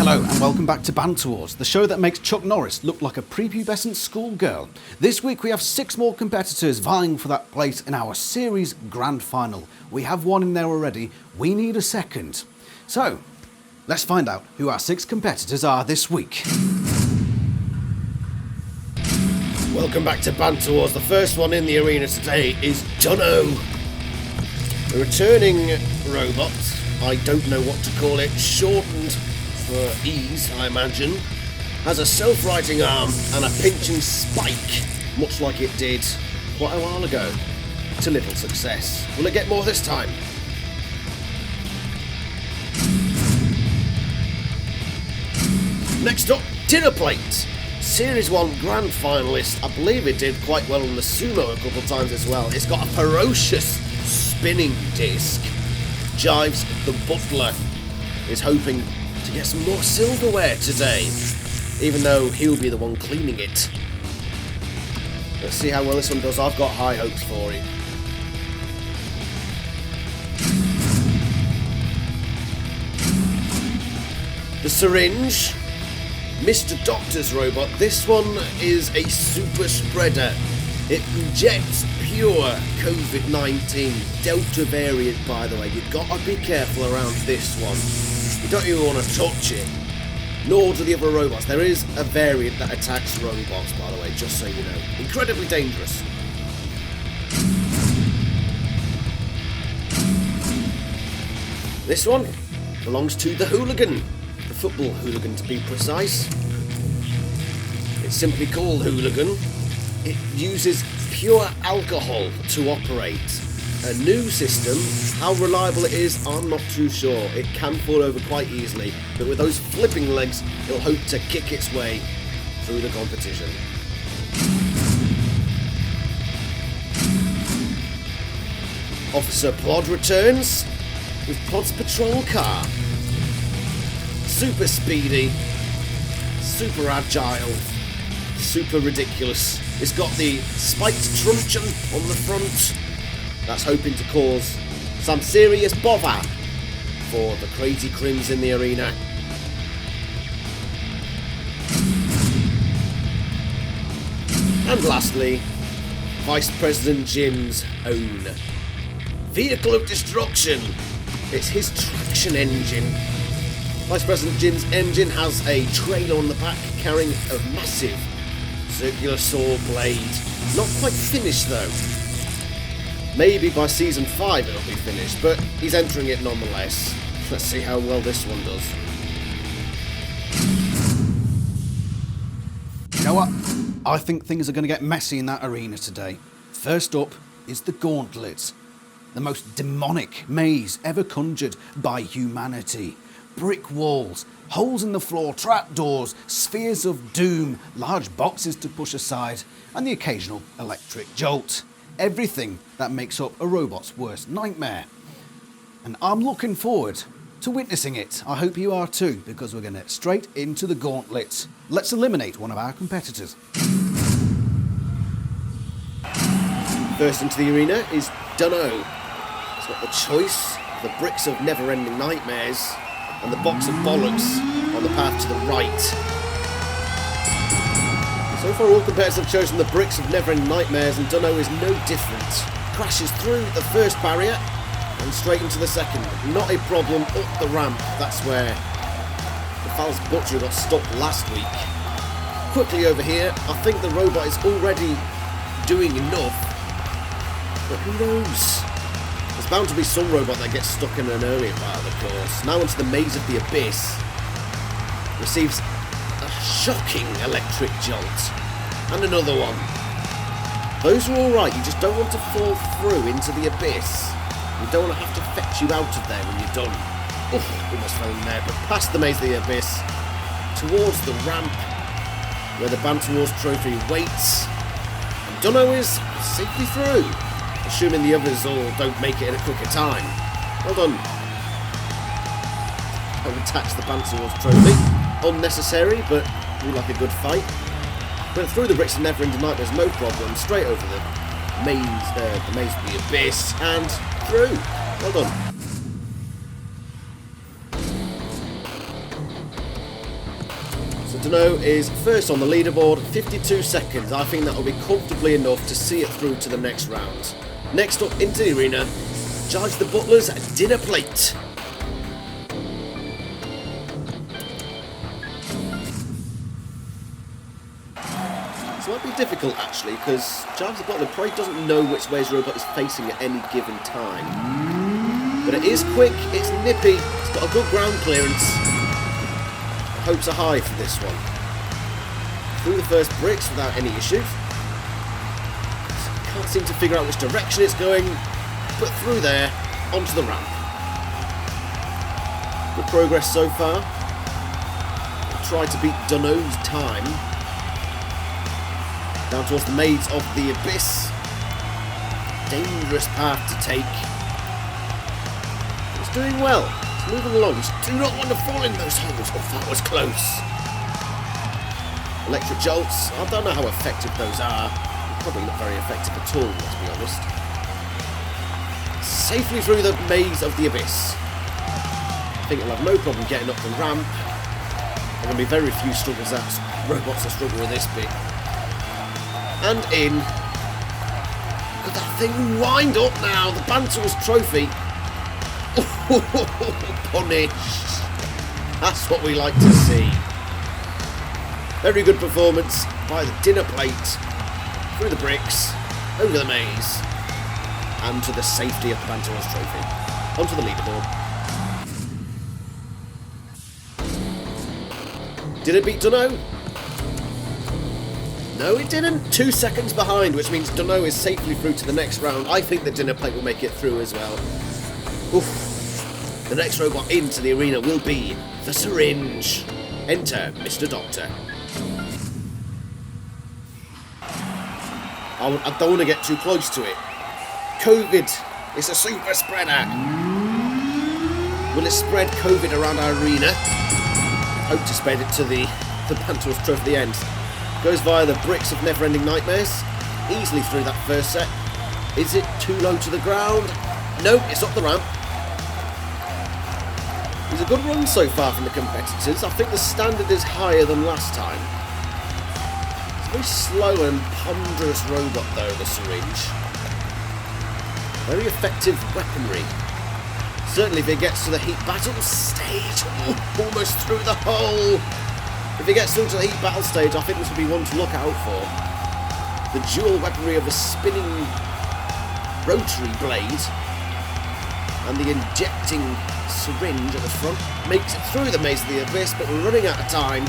Hello and welcome back to Banter Wars, the show that makes Chuck Norris look like a prepubescent schoolgirl. This week we have 6 more competitors vying for that place in our series grand final. We have one in there already, we need a second. So, let's find out who our 6 competitors are this week. Welcome back to Banter Wars. The first one in the arena today is Dunno. A returning robot, I don't know what to call it, shortened for ease, I imagine, has a self-righting arm and a pinching spike, much like it did quite a while ago, to little success. Will it get more this time? Next up, Dinner Plate. Series 1 Grand Finalist. I believe it did quite well on the sumo a couple of times as well. It's got a ferocious spinning disc. Jives the Butler is hoping to get some more silverware today, even though he'll be the one cleaning it. Let's see how well this one does. I've got high hopes for it. The Syringe. Mr. Doctor's robot. This one is a super spreader. It injects pure COVID-19, Delta variant by the way. You've got to be careful around this one. You don't even want to touch it, nor do the other robots. There is a variant that attacks robots, by the way, just so you know. Incredibly dangerous. This one belongs to the Hooligan, the football hooligan to be precise. It's simply called Hooligan. It uses pure alcohol to operate. A new system, how reliable it is, I'm not too sure. It can fall over quite easily, but with those flipping legs, it'll hope to kick its way through the competition. Officer Plod returns with Plod's patrol car. Super speedy, super agile, super ridiculous. It's got the spiked truncheon on the front. That's hoping to cause some serious bother for the Crazy Crims in the arena. And lastly, Vice President Jim's own vehicle of destruction. It's his traction engine. Vice President Jim's engine has a trailer on the back carrying a massive circular saw blade. Not quite finished though. Maybe by season 5 it'll be finished, but he's entering it nonetheless. Let's see how well this one does. You know what? I think things are going to get messy in that arena today. First up is the Gauntlet. The most demonic maze ever conjured by humanity. Brick walls, holes in the floor, trapdoors, spheres of doom, large boxes to push aside, and the occasional electric jolt. Everything that makes up a robot's worst nightmare. And I'm looking forward to witnessing it. I hope you are too, because we're going to get straight into the Gauntlet. Let's eliminate one of our competitors. First into the arena is Dunno. He's got the choice of the bricks of never-ending nightmares and the box of bollocks on the path to the right. So far all competitors have chosen the bricks of never-ending nightmares, and Dunno is no different. Crashes through the first barrier and straight into the second. Not a problem, up the ramp. That's where the Fal's Butcher got stopped last week. Quickly over here, I think the robot is already doing enough, but who knows? There's bound to be some robot that gets stuck in an earlier part of the course. Now into the Maze of the Abyss. Receives a shocking electric jolt. And another one. Those are alright, you just don't want to fall through into the abyss. You don't want to have to fetch you out of there when you're done. Oof, almost fell in there, but past the Maze of the Abyss, towards the ramp, where the Banter Wars trophy waits. And Dunno is safely through, assuming the others all don't make it in a quicker time. Well done. I'll attach the Banter Wars trophy. Unnecessary, but we like a good fight. Went through the bricks of never-ending nightmares, no problem. Straight over the maze of the abyss, and through. Well done. So Dunno is first on the leaderboard, 52 seconds. I think that will be comfortably enough to see it through to the next round. Next up into the arena, Judge the Butler's dinner plate. So it might be difficult actually, because Judge the Butler probably doesn't know which way his robot is facing at any given time. But it is quick, it's nippy, it's got a good ground clearance. Hopes are high for this one. Through the first bricks without any issues. Can't seem to figure out which direction it's going, but through there, onto the ramp. Good progress so far. Try to beat Dunno's time. Down towards the maze of the abyss. Dangerous path to take. It's doing well. It's moving along. Just do not want to fall in those holes. Oh, that was close. Electric jolts. I don't know how effective those are. Probably not very effective at all, let's be honest. Safely through the maze of the abyss. I think I'll have no problem getting up the ramp. There are going to be very few robots that struggle with this bit. And in. Look at that thing wind up now. The Banter Wars trophy. Punished. That's what we like to see. Very good performance by the dinner plate. Through the bricks, over the maze, and to the safety of the Banter Wars trophy. Onto the leaderboard. Did it beat Dunno? No, it didn't. 2 seconds behind, which means Dunno is safely through to the next round. I think the dinner plate will make it through as well. Oof. The next robot into the arena will be the Syringe. Enter Mr. Doctor. I don't want to get too close to it. COVID is a super spreader. Will it spread COVID around our arena? Hope to spread it to the Banter Wars trophy at the end. Goes via the bricks of Never-Ending Nightmares. Easily through that first set. Is it too low to the ground? No, it's up the ramp. It's a good run so far from the competitors. I think the standard is higher than last time. Very slow and ponderous robot though, the Syringe. Very effective weaponry. Certainly if it gets to the Heap battle stage. Almost through the hole. If it gets through to the Heap battle stage, I think this will be one to look out for. The dual weaponry of the spinning rotary blade and the injecting syringe at the front makes it through the maze of the abyss, but we're running out of time.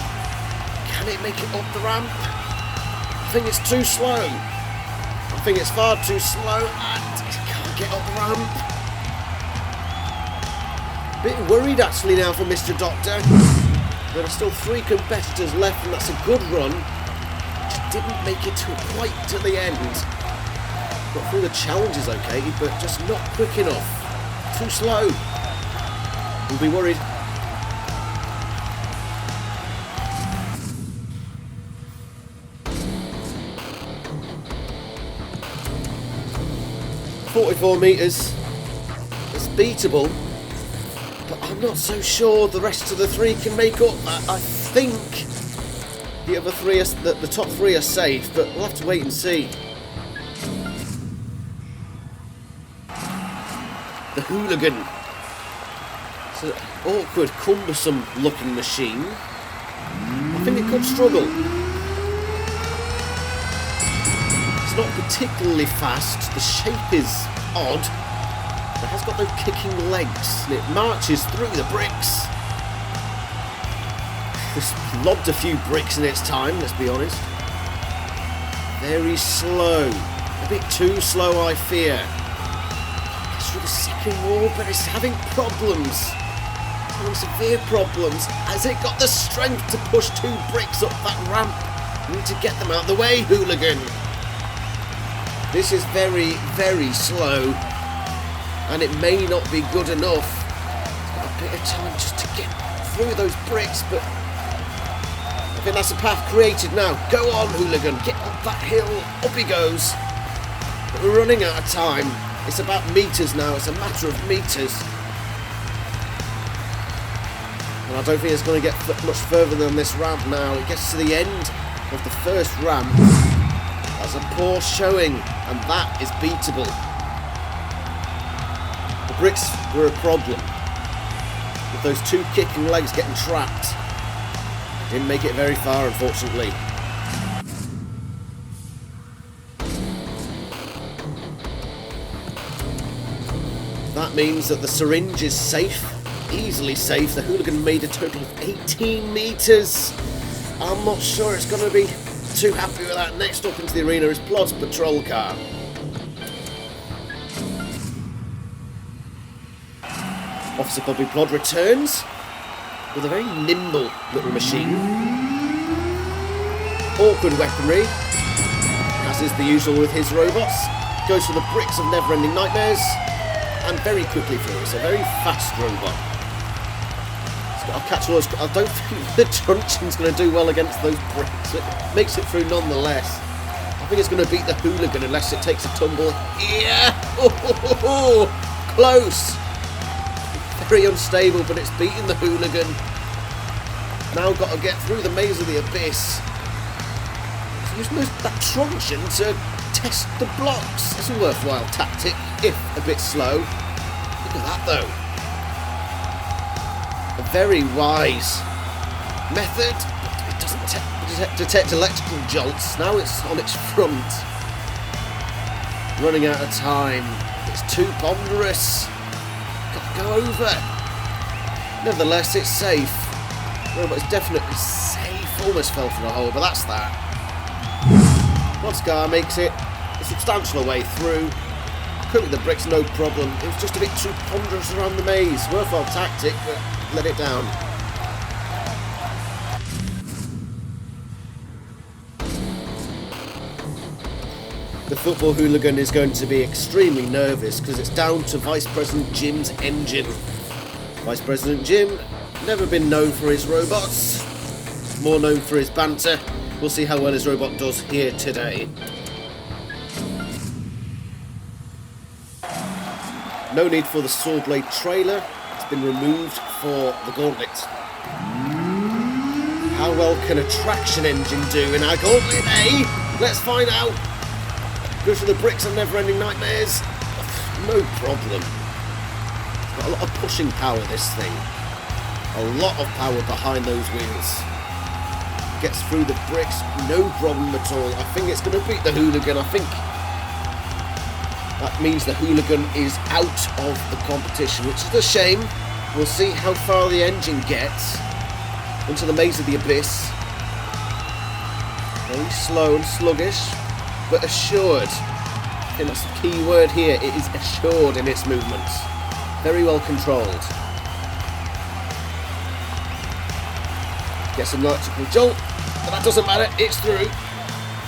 Can it make it up the ramp? I think it's too slow. I think it's far too slow and it can't get up the ramp. A bit worried actually now for Mr. Doctor. There are still 3 competitors left and that's a good run. Just didn't make it quite to the end. Got through the challenges okay, but just not quick enough. Too slow. We'll be worried. .44 metres, it's beatable, but I'm not so sure the rest of the 3 can make up. I think the other 3 the top 3 are safe, but we'll have to wait and see. The Hooligan. It's an awkward, cumbersome looking machine. I think it could struggle. It's not particularly fast, the shape is odd, but it has got those kicking legs and it marches through the bricks. It's lobbed a few bricks in its time, let's be honest. Very slow, a bit too slow I fear. It's through the second wall, but it's having problems. It's having severe problems. Has it got the strength to push 2 bricks up that ramp? We need to get them out of the way, Hooligan. This is very, very slow, and it may not be good enough. It's got a bit of time just to get through those bricks, but I think that's a path created now. Go on, Hooligan, get up that hill, up he goes. But we're running out of time. It's about meters now, it's a matter of meters. And I don't think it's going to get much further than this ramp now. It gets to the end of the first ramp. That's a poor showing, and that is beatable. The bricks were a problem. With those two kicking legs getting trapped. Didn't make it very far, unfortunately. That means that the Syringe is safe, easily safe. The Hooligan made a total of 18 metres. I'm not sure it's going to be too happy with that. Next up into the arena is Plod's patrol car. Officer Bobby Plod returns with a very nimble little machine. Awkward weaponry, as is the usual with his robots. Goes for the bricks of never-ending nightmares. And very quickly through. It's a very fast robot. It's got a catch all. I don't think the truncheon's going to do well against those bricks. It makes it through nonetheless. I think it's going to beat the Hooligan unless it takes a tumble. Yeah! Oh, close! Very unstable, but it's beating the Hooligan. Now got to get through the maze of the abyss. So using that truncheon to test the blocks. It's a worthwhile tactic, if a bit slow. Look at that though. A very wise method. It doesn't detect electrical jolts. Now it's on its front. Running out of time. It's too ponderous. Got to go over. Nevertheless, it's safe. Robot's definitely safe. Almost fell for the hole, but that's that. Plod's car makes it a substantial way through. Could with the bricks, no problem. It was just a bit too ponderous around the maze. Worthwhile tactic, but let it down. The football Hooligan is going to be extremely nervous because it's down to Vice President Jim's engine. Vice President Jim, never been known for his robots, more known for his banter. We'll see how well his robot does here today. No need for the saw blade trailer. It's been removed for the gauntlet. How well can a traction engine do in our gauntlet, eh? Let's find out. Goes for the bricks of never-ending nightmares. No problem. It's got a lot of pushing power, this thing. A lot of power behind those wheels. Gets through the bricks, no problem at all. I think it's going to beat the Hooligan. I think that means the Hooligan is out of the competition, which is a shame. We'll see how far the engine gets into the maze of the abyss. Very slow and sluggish, but assured. I think that's the key word here. It is assured in its movements. Very well controlled. Gets an electrical jolt, but that doesn't matter. It's through.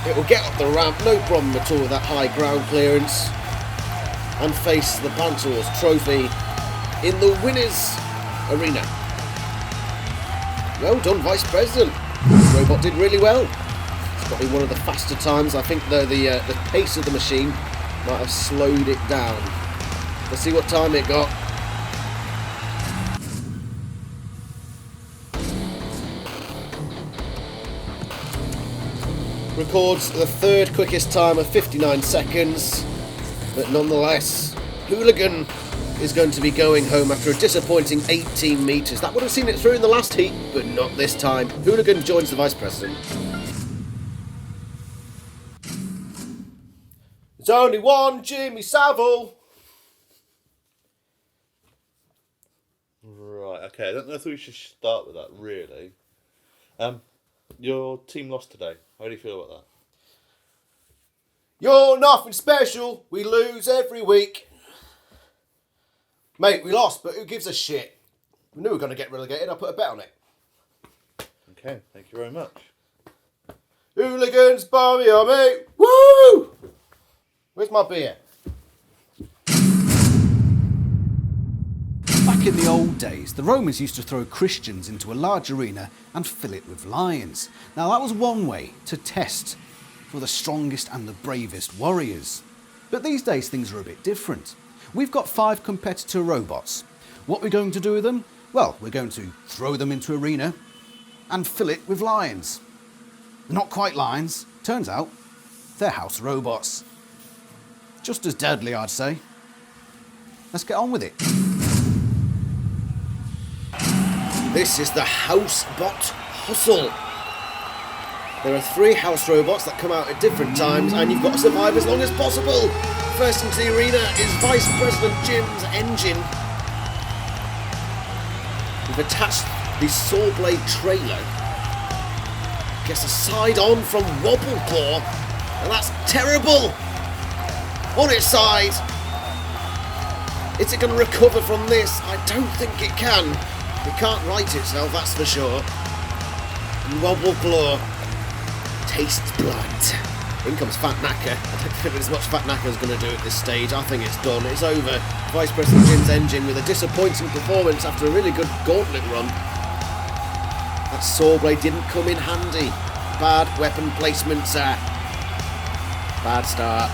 It will get up the ramp, no problem at all with that high ground clearance. And face the Banter Wars trophy in the winners' arena. Well done, Vice President. The robot did really well. It's got to be one of the faster times. I think though the pace of the machine might have slowed it down. Let's see what time it got. Records the third quickest time of 59 seconds. But nonetheless, Hooligan is going to be going home after a disappointing 18 metres. That would have seen it through in the last heat, but not this time. Hooligan joins the Vice President. There's only one Jimmy Savile. Right, okay. I don't know if we should start with that, really. Your team lost today. How do you feel about that? You're nothing special. We lose every week. Mate, we lost, but who gives a shit? We knew we were going to get relegated. I put a bet on it. Okay, thank you very much. Hooligans, Barmy, mate. Woo! Where's my beer? Back in the old days, the Romans used to throw Christians into a large arena and fill it with lions. Now that was one way to test for the strongest and the bravest warriors. But these days things are a bit different. We've got 5 competitor robots. What we're going to do with them? Well, we're going to throw them into arena and fill it with lions. Not quite lions. Turns out they're house robots. Just as deadly, I'd say. Let's get on with it. This is the Housebot Hustle. There are 3 house robots that come out at different times, and you've got to survive as long as possible. First into the arena is Vice President Jim's engine. We've attached the saw blade trailer. Gets a side on from Wobble Claw, and that's terrible. On its side. Is it going to recover from this? I don't think it can. It can't right itself, that's for sure. And Wobble Claw tastes blood. In comes Fat Knacker. I don't think there's much Fat Knacker's going to do at this stage. I think it's done. It's over. Vice President Jim's engine with a disappointing performance after a really good gauntlet run. That saw blade didn't come in handy. Bad weapon placement, sir. Bad start.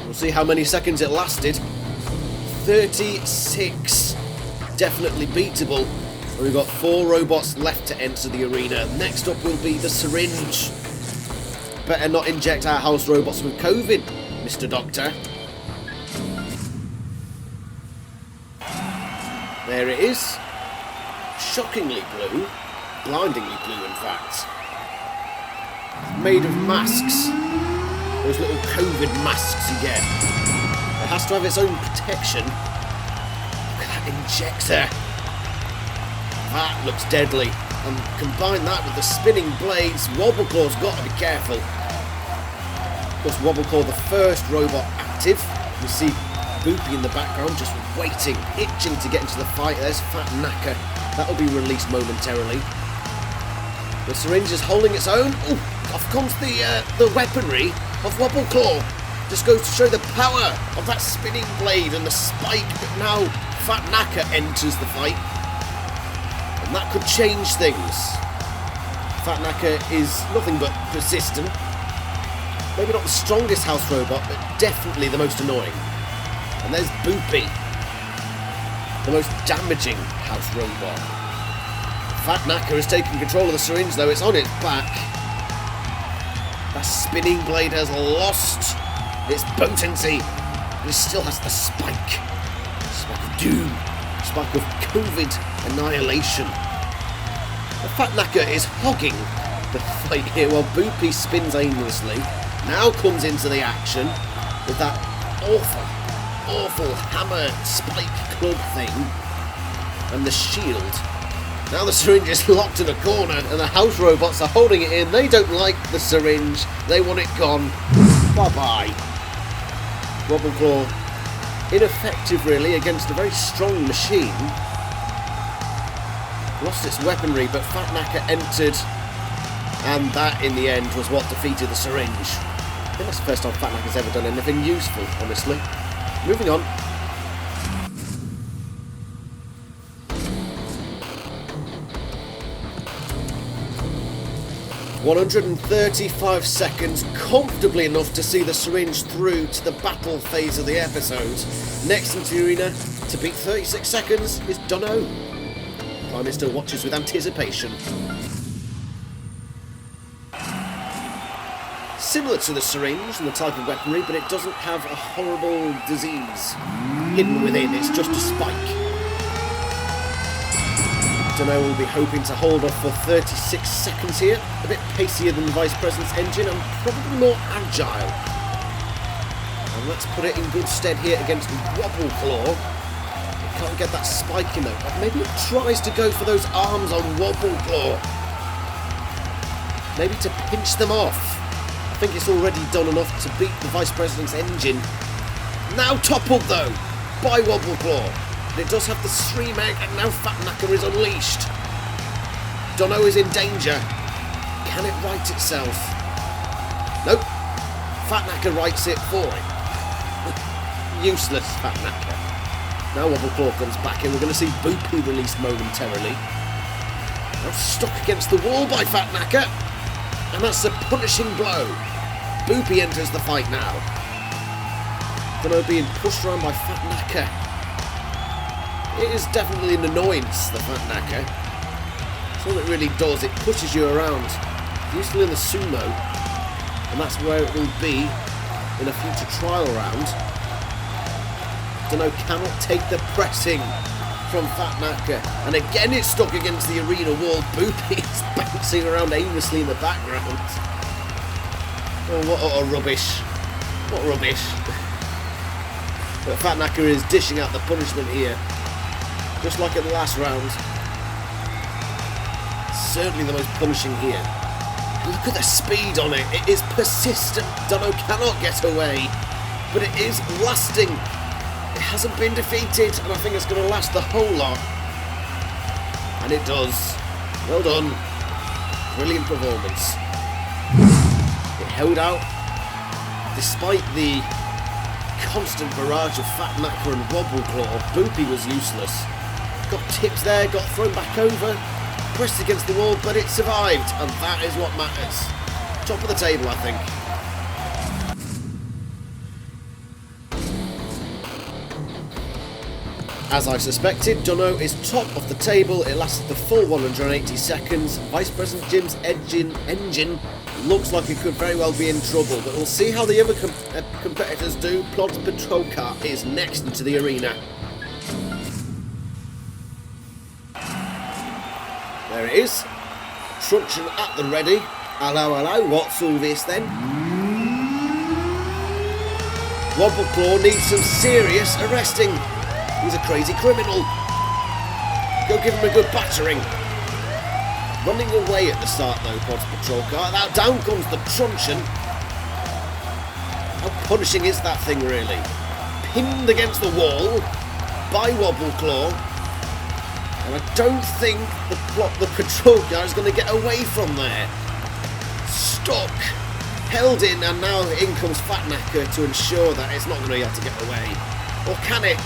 We'll see how many seconds it lasted. 36. Definitely beatable. And we've got 4 robots left to enter the arena. Next up will be the Syringe. Better not inject our house robots with COVID, Mr. Doctor. There it is. Shockingly blue. Blindingly blue, in fact. Made of masks. Those little COVID masks you get. It has to have its own protection. Look at that injector. That looks deadly. And combine that with the spinning blades, Wobble Claw's got to be careful. Of course, Wobble Claw, the first robot active. You see Boopy in the background just waiting, itching to get into the fight. There's Fat Knacker. That'll be released momentarily. The Syringe is holding its own. Ooh, off comes the weaponry of Wobble Claw. Just goes to show the power of that spinning blade and the spike. But now Fat Knacker enters the fight. And that could change things. Fat Knacker is nothing but persistent. Maybe not the strongest house robot, but definitely the most annoying. And there's Boopy, the most damaging house robot. Fat Knacker is taking control of the Syringe, though. It's on its back. That spinning blade has lost its potency. It still has the spike. Spike of doom. Spike of COVID annihilation. The Fat Knacker is hogging the fight here while Boopy spins aimlessly. Now comes into the action with that awful hammer spike club thing and the shield. Now the Syringe is locked in a corner and the house robots are holding it in. They don't like the Syringe. They want it gone. Bye-bye. Wobble Claw, ineffective really against a very strong machine. Lost its weaponry, but Fat Knacker entered, and that in the end was what defeated the Syringe. I think that's the first time Fat Knacker's ever done anything useful, honestly. Moving on. "135 seconds, comfortably enough to see the Syringe through to the battle phase of the episode. Next into the arena, to beat 36 seconds, is Dunno. Prime Minister watches with anticipation. Similar to the Syringe and the type of weaponry, but it doesn't have a horrible disease hidden within, it's just a spike. Dunno will be hoping to hold off for 36 seconds here, a bit pacier than the Vice President's engine and probably more agile. And let's put it in good stead here against Wobble Claw. It can't get that spike in though, but maybe it tries to go for those arms on Wobble Claw. Maybe to pinch them off. I think it's already done enough to beat the Vice President's engine. Now toppled though, by Wobble Claw. And it does have the stream egg, and now Fat Knacker is unleashed. Dunno is in danger. Can it right itself? Nope. Fat Knacker rights it for it. Useless Fat Knacker. Now Wobble Claw comes back in. We're going to see Boopy released momentarily. Now stuck against the wall by Fat Knacker. And that's a punishing blow. Boopy enters the fight now. Dunno, being pushed around by Fat Knacker. It is definitely an annoyance, the Fat Knacker. That's all it really does, it pushes you around. Useful in the sumo, and that's where it will be in a future trial round. Dunno, cannot take the pressing from Fat Knacker, and again it's stuck against the arena wall. Boopy is bouncing around aimlessly in the background. Oh, what utter rubbish. What rubbish. But Fat Knacker is dishing out the punishment here, just like in the last round. Certainly the most punishing here. Look at the speed on it. It is persistent. Dunno cannot get away, but it is lasting. It hasn't been defeated, and I think it's going to last the whole lot. And it does. Well done. Brilliant performance. It held out despite the constant barrage of Fat Knacker and Wobble Claw. Boopy was useless. Got tips there, got thrown back over, pressed against the wall, but it survived, and that is what matters. Top of the table, I think. As I suspected, Dunno is top of the table. It lasted the full 180 seconds. Vice President Jim's engine looks like it could very well be in trouble, but we'll see how the other competitors do. Plod's patrol car is next into the arena. There it is. Truncheon at the ready. Hello, hello, what's all this then? Wobble Claw needs some serious arresting. He's a crazy criminal. Go give him a good battering. Running away at the start though, Plod's patrol car. Now down comes the truncheon. How punishing is that thing really? Pinned against the wall by Wobble Claw. And I don't think the patrol car is going to get away from there. Stuck. Held in, and now in comes Fat Knacker to ensure that it's not going to be able to get away. Or can it?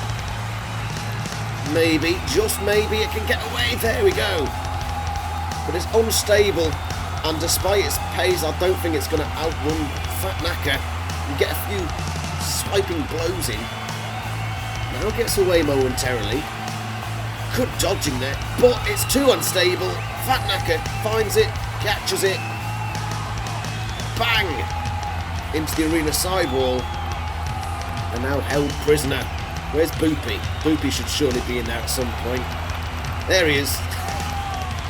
Maybe, just maybe it can get away. There we go. But it's unstable, and despite its pace, I don't think it's going to outrun Fat Knacker and get a few swiping blows in. Now it gets away momentarily. Good dodging there, but it's too unstable. Fat Knacker finds it, catches it. Bang! Into the arena sidewall. And now held prisoner. Where's Boopy? Boopy should surely be in there at some point. There he is.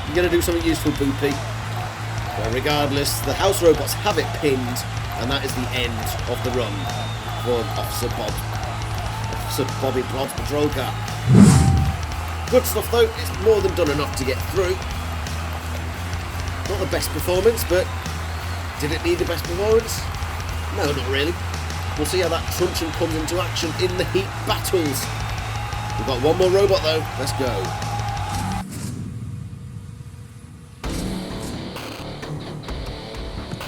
You're going to do something useful, Boopy. Well, regardless, the house robots have it pinned, and that is the end of the run for Officer Bob. Officer Bobby Plod's patrol car. Good stuff though, it's more than done enough to get through. Not the best performance, but did it need the best performance? No, not really. We'll see how that truncheon comes into action in the Heap battles. We've got one more robot though, let's go.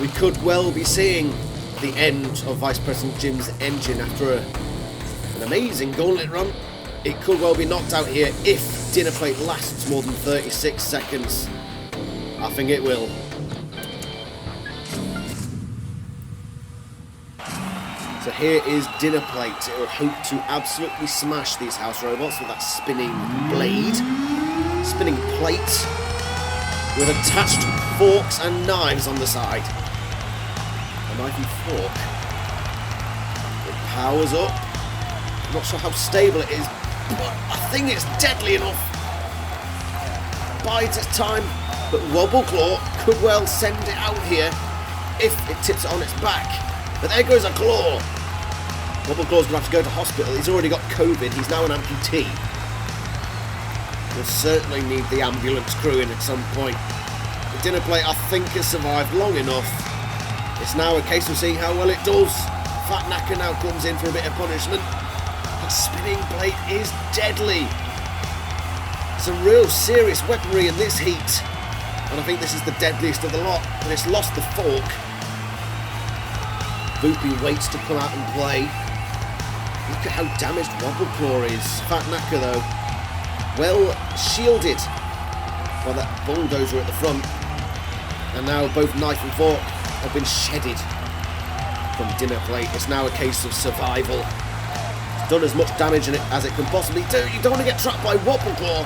We could well be seeing the end of Vice President Jim's engine after an amazing gauntlet run. It could well be knocked out here if dinner plate lasts more than 36 seconds. I think it will. So here is dinner plate. It will hope to absolutely smash these house robots with that spinning blade, spinning plate, with attached forks and knives on the side. A knife and fork. It powers up. I'm not sure how stable it is, but I think it's deadly enough. Bides its time, but Wobble Claw could well send it out here if it tips it on its back. But there goes a claw. Wobble Claw's going to have to go to hospital. He's already got COVID. He's now an amputee. We'll certainly need the ambulance crew in at some point. The dinner plate, I think, has survived long enough. It's now a case of seeing how well it does. Fat Knacker now comes in for a bit of punishment. That spinning plate is deadly. Some real serious weaponry in this heat. And I think this is the deadliest of the lot. But it's lost the fork. Boopy waits to come out and play. Look at how damaged Wobble Claw is. Fat Knacker though, well shielded by that bulldozer at the front. And now both knife and fork have been shedded from dinner plate. It's now a case of survival. done as much damage as it can possibly do. You don't want to get trapped by Wobble Claw,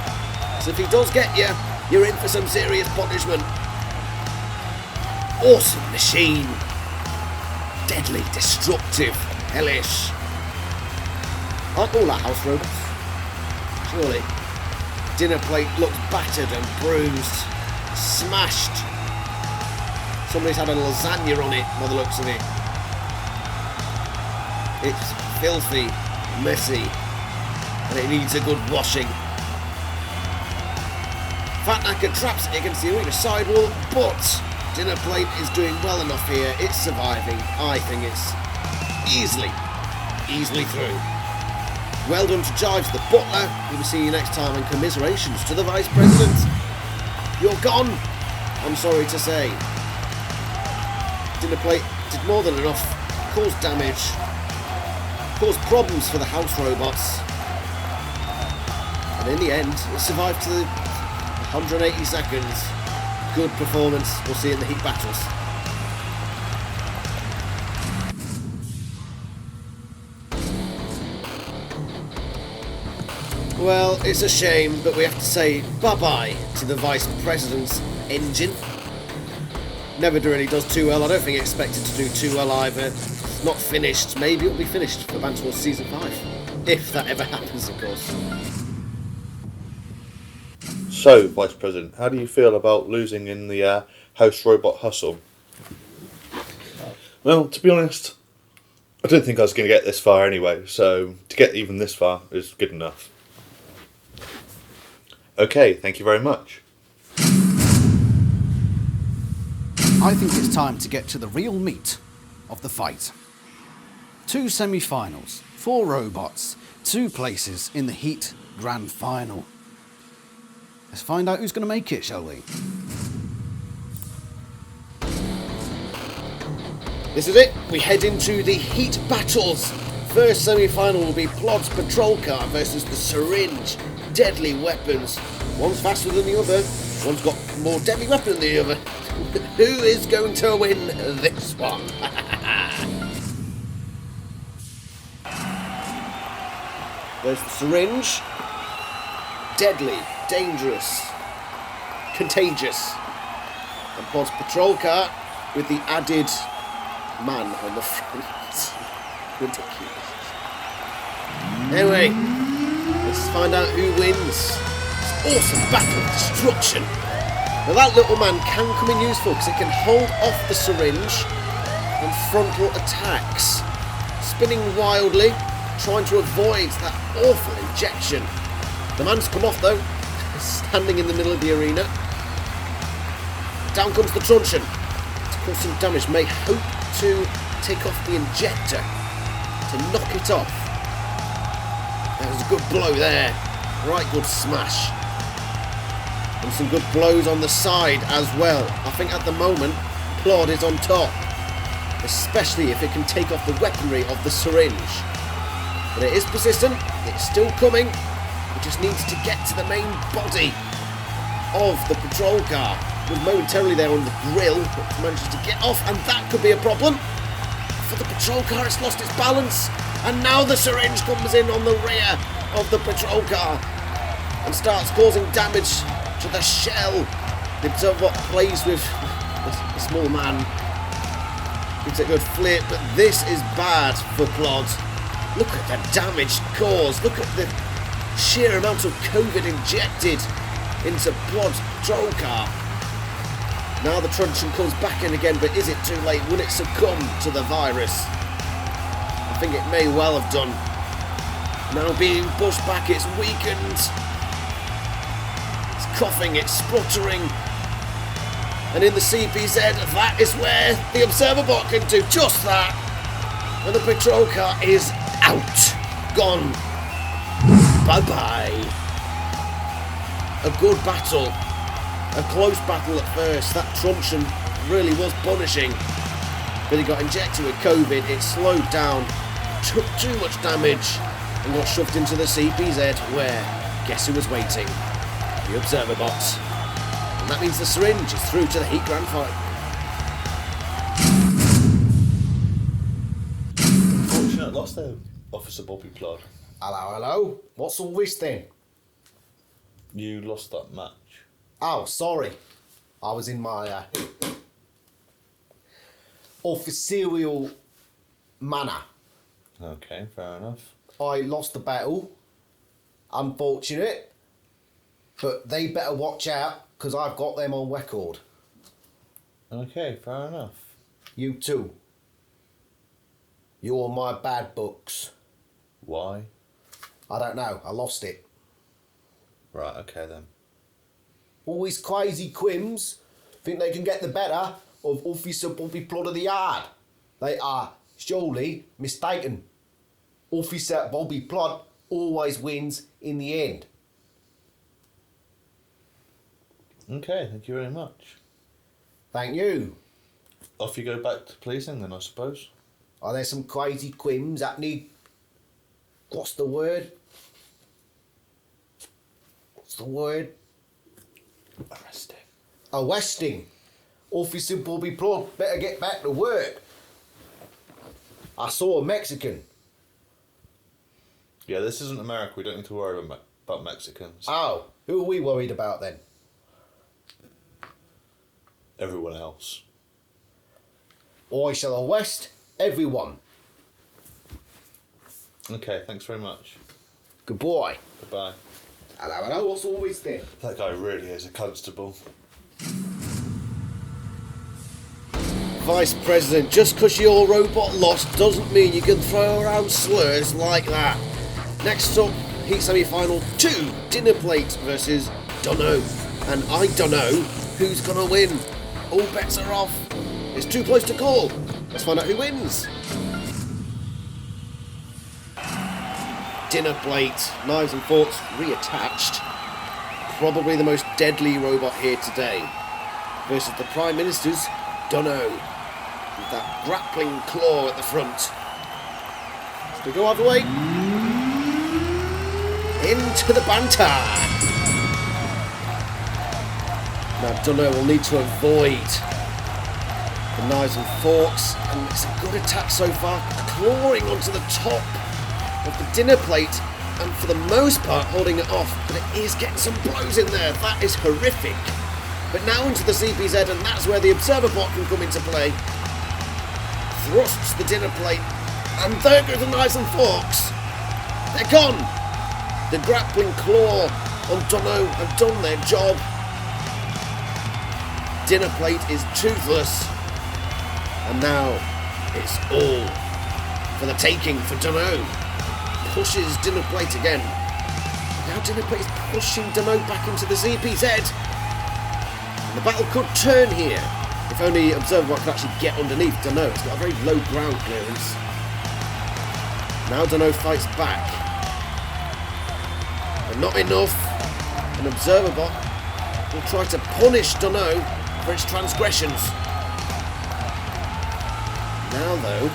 so if he does get you, you're in for some serious punishment. Awesome machine. Deadly, destructive, hellish. Aren't all our house robots? Surely. Dinner plate looks battered and bruised. Smashed. Somebody's had a lasagna on it by the looks of it. It's filthy, messy, and it needs a good washing. Fat Knacker traps it against the arena sidewall, but Dinner plate is doing well enough here. It's surviving. I think it's easily through. Well done to Jives the butler. We'll see you next time, and commiserations to the Vice President. You're gone, I'm sorry to say. Dinner plate did more than enough. Caused damage. Caused problems for the house robots. And in the end, it survived to the 180 seconds. Good performance. We'll see it in the heat battles. Well, it's a shame, but we have to say bye-bye to the Vice President's engine. Never really does too well. I don't think it expected to do too well either. It's not finished. Maybe it'll be finished for Banter Wars Season 5. If that ever happens, of course. So, Vice President, how do you feel about losing in the House Robot Hustle? Well, to be honest, I didn't think I was going to get this far anyway, so to get even this far is good enough. Okay, thank you very much. I think it's time to get to the real meat of the fight. 2 semi-finals, 4 robots, 2 places in the Heat Grand Final. Let's find out who's going to make it, shall we? This is it. We head into the Heat battles. First semi-final will be Plod's patrol car versus the Syringe. Deadly weapons. One's faster than the other. One's got more deadly weapon than the other. Who is going to win this one? There's the Syringe. Deadly, dangerous, contagious. And Plod's patrol car with the added man on the front. Ridiculous. Anyway, let's find out who wins. It's awesome battle of destruction. Now that little man can come in useful because it can hold off the Syringe and frontal attacks. Spinning wildly, trying to avoid that awful injection. The man's come off though, standing in the middle of the arena. Down comes the truncheon. To cause some damage, may hope to take off the injector to knock it off. That was a good blow there. Right good smash. And some good blows on the side as well. I think at the moment, Plod is on top. Especially if it can take off the weaponry of the Syringe. But it is persistent, it's still coming. It just needs to get to the main body of the patrol car. It was momentarily there on the grill, but manages to get off, and that could be a problem. For the patrol car, it's lost its balance. And now the Syringe comes in on the rear of the patrol car and starts causing damage to the shell. The Observer plays with the small man. Gives it a good flip, but this is bad for Plod. Look at the damage caused. Look at the sheer amount of COVID injected into Plod's patrol car. Now the truncheon comes back in again, but is it too late? Will it succumb to the virus? I think it may well have done. Now being pushed back, it's weakened. It's coughing, it's spluttering. And in the CPZ, that is where the observer bot can do just that. And the patrol car is out. Gone. Bye-bye. A good battle. A close battle at first. That truncheon really was punishing. But he got injected with COVID. It slowed down. Took too much damage. And got shoved into the CPZ where, guess who was waiting? The observer bot. And that means the Syringe is through to the Heat Grand Final. Unfortunate loss though. Officer Bobby Plod. Hello, hello. What's all this then? You lost that match. Oh, sorry. I was in my officerial manner. Okay, fair enough. I lost the battle. Unfortunate. But they better watch out, because I've got them on record. Okay, fair enough. You too. You're my bad books. Why? I don't know. I lost it. Right, okay then. All these crazy quims think they can get the better of Officer Bobby Plod of the Yard. They are surely mistaken. Officer Bobby Plod always wins in the end. Okay, thank you very much. Thank you. Off you go back to policing then, I suppose. Are there some crazy quims that need... What's the word? What's the word? Arresting. Arresting. Officer Bobby Plod better get back to work. I saw a Mexican. Yeah, this isn't America. We don't need to worry about Mexicans. Oh, who are we worried about then? Everyone else. I shall arrest everyone. Okay, thanks very much. Goodbye. Goodbye. Hello, hello, what's all this then? That guy really is a constable. Vice President, just because your robot lost doesn't mean you can throw around slurs like that. Next up, Heat semi-final 2, Dinner Plate versus Dunno. And I don't know who's gonna win. All bets are off. It's too close to call. Let's find out who wins. Dinner Plate, knives and forks reattached. Probably the most deadly robot here today. Versus the Prime Minister's Dunno. With that grappling claw at the front. So we go either way. Into the banter. Now Dunno will need to avoid the knives and forks, and it's a good attack so far, clawing onto the top of the dinner plate, and for the most part holding it off, but it is getting some blows in there. That is horrific. But now into the CPZ, and that's where the observer bot can come into play. Thrusts the dinner plate, and there go the knives and forks. They're gone. The grappling claw on Dunno have done their job. Dinner plate is toothless, and now it's all for the taking for Dunno. Pushes dinner plate again. Now dinner plate is pushing Dunno back into the CPZ. And the battle could turn here. If only Observerbot could actually get underneath Dunno. It's got a very low ground clearance. Now Dunno fights back. But not enough. And Observerbot will try to punish Dunno for its transgressions. Now though,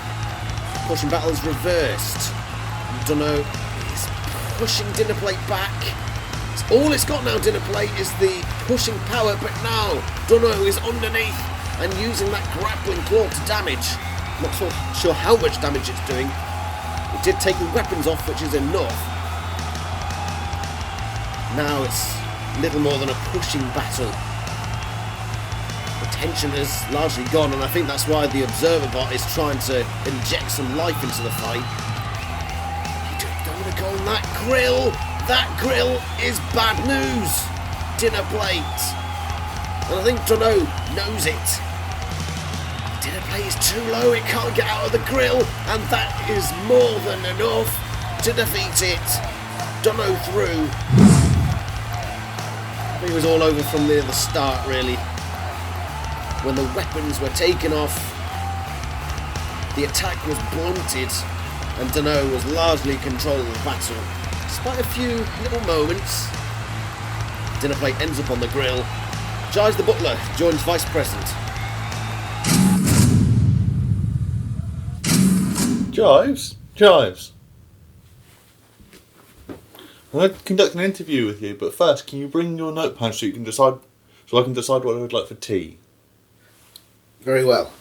pushing battle is reversed. Dunno is pushing dinner plate back. It's all it's got now, dinner plate, is the pushing power, but now Dunno is underneath and using that grappling claw to damage. Not so sure how much damage it's doing. It did take the weapons off, which is enough. Now it's little more than a pushing battle. The tension is largely gone, and I think that's why the observer bot is trying to inject some life into the fight. You don't want to go on that grill. That grill is bad news. Dinner plate. And I think Dunno knows it. Dinner plate is too low, it can't get out of the grill, and that is more than enough to defeat it. Dunno through. I think it was all over from near the start, really. When the weapons were taken off, the attack was blunted, and Dunno was largely in control of the battle. Despite a few little moments, dinner plate ends up on the grill. Giles the butler joins Vice President. Jives. I'm going to conduct an interview with you, but first, can you bring your notepad so I can decide what I would like for tea? Very well.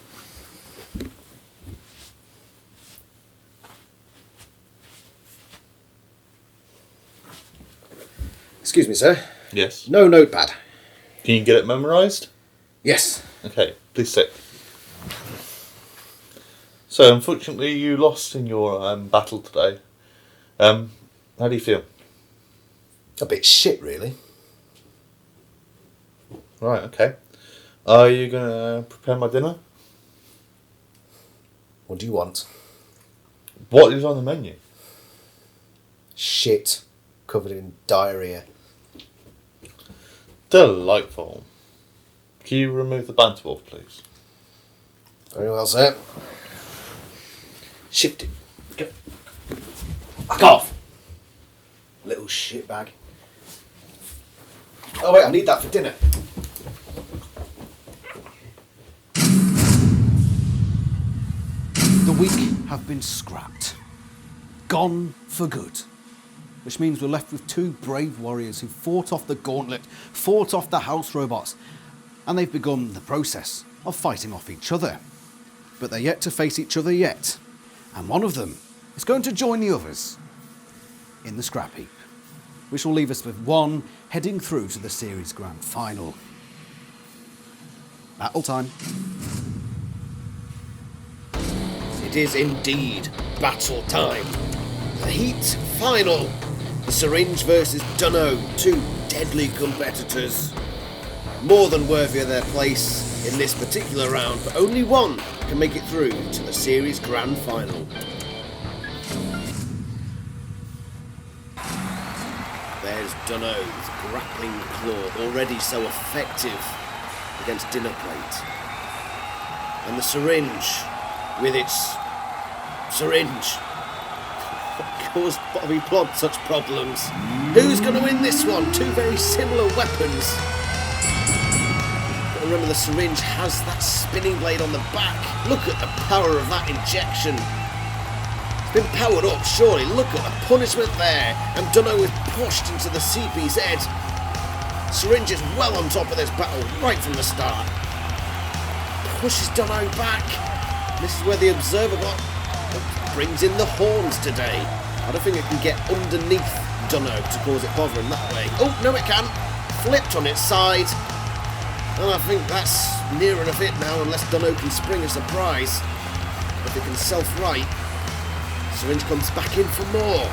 Excuse me, sir. Yes. No notepad. Can you get it memorised? Yes. Okay, please sit. So, unfortunately, you lost in your battle today. How do you feel? A bit shit, really. Right, okay. Are you going to prepare my dinner? What do you want? What is on the menu? Shit. Covered in diarrhea. Delightful. Can you remove the Banter Wars, please? Very well, sir. Shift it. Go. Back off! Little shitbag. Oh wait, I need that for dinner. The weak have been scrapped. Gone for good. Which means we're left with two brave warriors who fought off the gauntlet, fought off the house robots, and they've begun the process of fighting off each other. But they're yet to face each other yet, and one of them is going to join the others in the scrap heap, which will leave us with one heading through to the series grand final. Battle time. It is indeed battle time. The Heat final. The Syringe versus Dunno, two deadly competitors. More than worthy of their place in this particular round, but only one can make it through to the series grand final. There's Dunno's grappling claw, already so effective against Dinner Plate. And the Syringe, with its syringe, caused Bobby Plod such problems. Who's going to win this one? Two very similar weapons. But remember, the Syringe has that spinning blade on the back. Look at the power of that injection. It's been powered up, surely. Look at the punishment there. And Dunno is pushed into the CP's head. Syringe is well on top of this battle right from the start. Pushes Dunno back. This is where the Observer brings in the horns today. I don't think it can get underneath Dunno to cause it bothering that way. Oh, no it can. Flipped on its side. And I think that's near enough it now, unless Dunno can spring a surprise. If it can self-right, Syringe comes back in for more.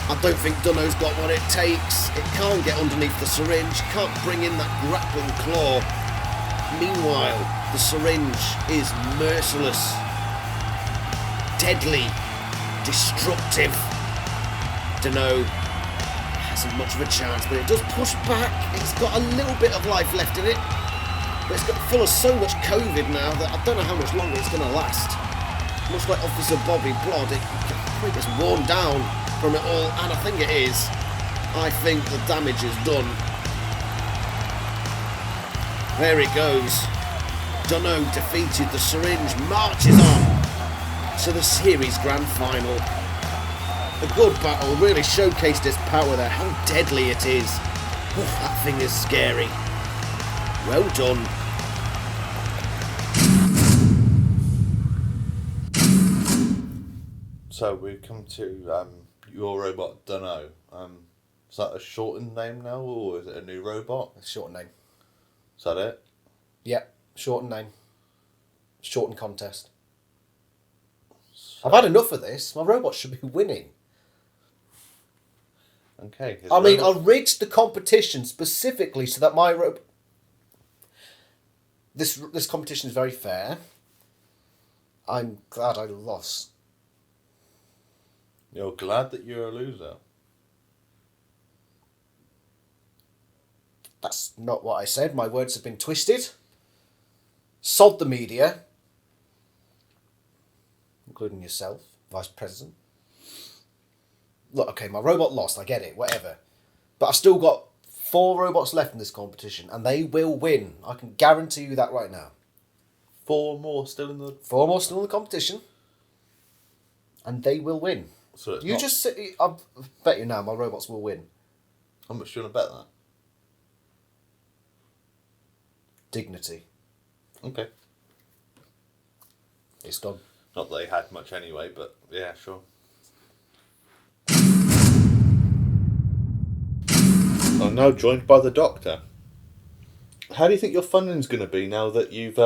I don't think Dunno's got what it takes. It can't get underneath the Syringe, can't bring in that grappling claw. Meanwhile, the Syringe is merciless, deadly, destructive. Dunno hasn't much of a chance, but it does push back. It's got a little bit of life left in it, but it's got full of so much COVID now that I don't know how much longer it's going to last. Much like Officer Bobby Plod, it gets worn down from it all, and I think it is. I think the damage is done. There it goes. Dunno defeated. The Syringe marches on to the series grand final. A good battle, really showcased its power there, how deadly it is. Oof, that thing is scary. Well done. So we come to your robot Dunno. Is that a shortened name now, or is it a new robot? Shortened name. Is that it? Yep, shortened name. Shortened contest. I've had enough of this. My robot should be winning. Okay. I mean, I rigged the competition specifically so that my robot... This competition is very fair. I'm glad I lost. You're glad that you're a loser? That's not what I said. My words have been twisted. Sod the media. Including yourself, Vice President. Look, okay, my robot lost, I get it, whatever. But I've still got 4 robots left in this competition, and they will win. I can guarantee you that right now. 4 more still in the... 4 more still in the competition, and they will win. So it's You not... just sit... I bet you now my robots will win. How much do you want to bet that? Dignity. Okay. It's done. Not that they had much anyway, but yeah, sure. now joined by the Doctor. How do you think your funding's going to be now that you've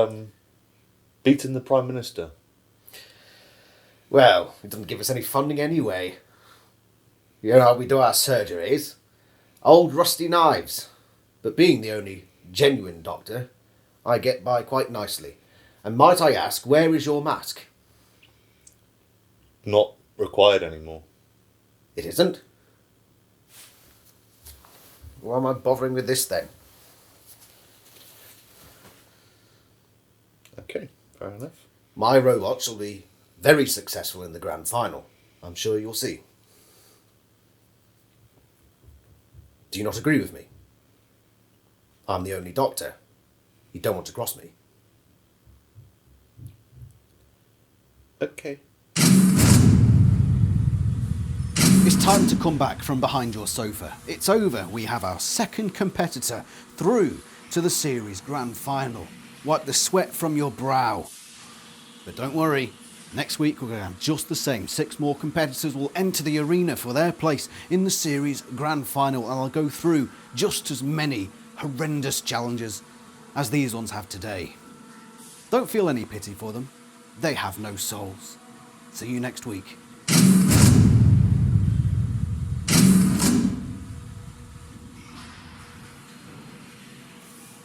beaten the Prime Minister? Well, it doesn't give us any funding anyway. You know how we do our surgeries? Old rusty knives. But being the only genuine doctor, I get by quite nicely. And might I ask, where is your mask? Not required anymore. It isn't? Why am I bothering with this then? Okay, fair enough. My robot shall be very successful in the grand final. I'm sure you'll see. Do you not agree with me? I'm the only doctor. You don't want to cross me. Okay. It's time to come back from behind your sofa. It's over. We have our second competitor through to the series grand final. Wipe the sweat from your brow. But don't worry, next week we're going to have just the same. 6 more competitors will enter the arena for their place in the series grand final, and I'll go through just as many horrendous challenges as these ones have today. Don't feel any pity for them. They have no souls. See you next week.